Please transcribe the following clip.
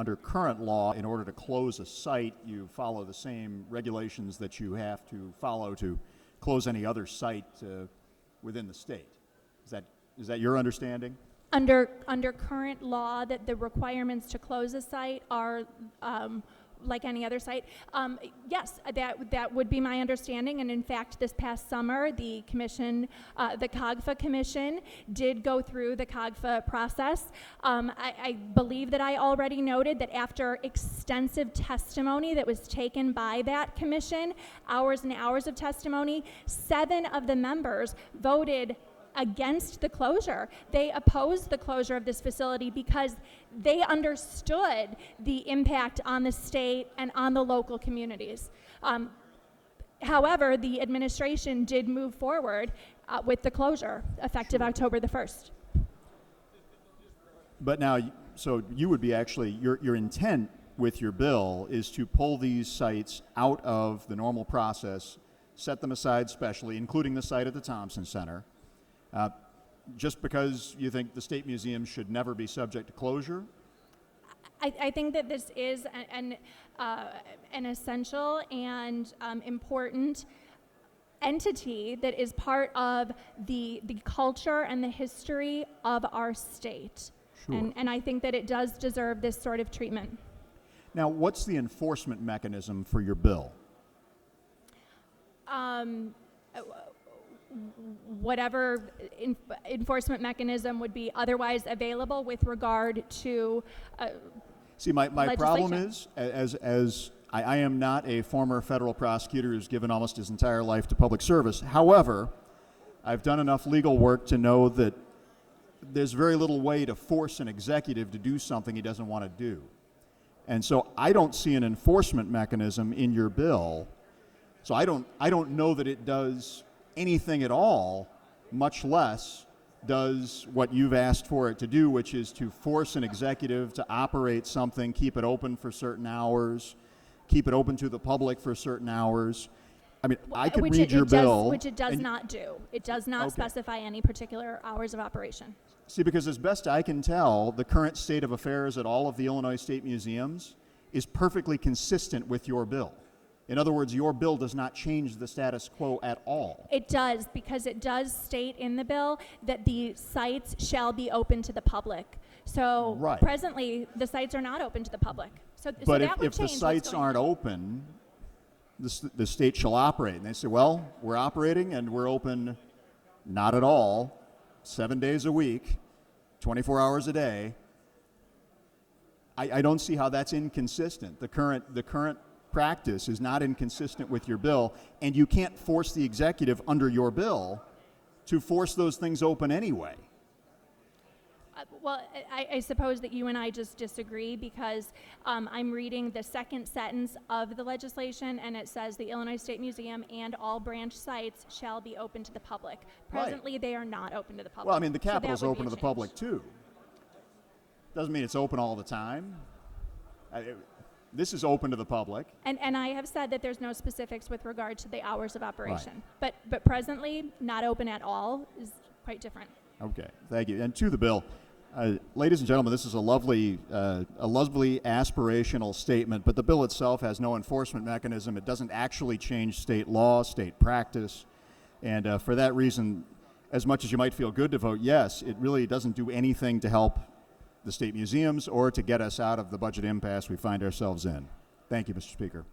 under current law, in order to close a site, you follow the same regulations that you have to follow to close any other site within the state. Is that your understanding? Under current law, that the requirements to close a site are like any other site. Yes, that would be my understanding. And in fact, this past summer, the commission, the COGFA commission, did go through the COGFA process. I believe that I already noted that after extensive testimony that was taken by that commission, hours and hours of testimony, 7 of the members voted against the closure. They opposed the closure of this facility because they understood the impact on the state and on the local communities. However, the administration did move forward with the closure effective October the 1st. But now, so you would be actually, your intent with your bill is to pull these sites out of the normal process, set them aside specially, including the site at the Thompson Center, just because you think the State Museum should never be subject to closure? I think that this is an essential and important entity that is part of the culture and the history of our state. Sure. And I think that it does deserve this sort of treatment. Now, what's the enforcement mechanism for your bill? Whatever enforcement mechanism would be otherwise available with regard to See, my problem is, as I am not a former federal prosecutor who's given almost his entire life to public service. However, I've done enough legal work to know that there's very little way to force an executive to do something he doesn't want to do. And so I don't see an enforcement mechanism in your bill. So I don't know that it does anything at all, much less does what you've asked for it to do, which is to force an executive to operate something, keep it open for certain hours, keep it open to the public for certain hours. I mean, I could read your bill. Which it does not do. It does not specify any particular hours of operation. See, because as best I can tell, the current state of affairs at all of the Illinois State Museums is perfectly consistent with your bill. In other words, your bill does not change the status quo at all. It does, because it does state in the bill that the sites shall be open to the public. So presently, the sites are not open to the public. But if the sites aren't open, the state shall operate. And they say, well, we're operating and we're open not at all, 7 days a week, 24 hours a day. I don't see how that's inconsistent. The current practice is not inconsistent with your bill, and you can't force the executive under your bill to force those things open anyway. Well, I suppose that you and I just disagree, because I'm reading the second sentence of the legislation, and it says the Illinois State Museum and all branch sites shall be open to the public. Presently, they are not open to the public. Well, I mean, the Capitol's open to the public, too. Doesn't mean it's open all the time. This is open to the public. And I have said that there's no specifics with regard to the hours of operation. Right. But presently, not open at all is quite different. Okay, thank you. And to the bill, ladies and gentlemen, this is a lovely aspirational statement, but the bill itself has no enforcement mechanism. It doesn't actually change state law, state practice. And for that reason, as much as you might feel good to vote yes, it really doesn't do anything to help the state museums or to get us out of the budget impasse we find ourselves in. Thank you, Mr. Speaker.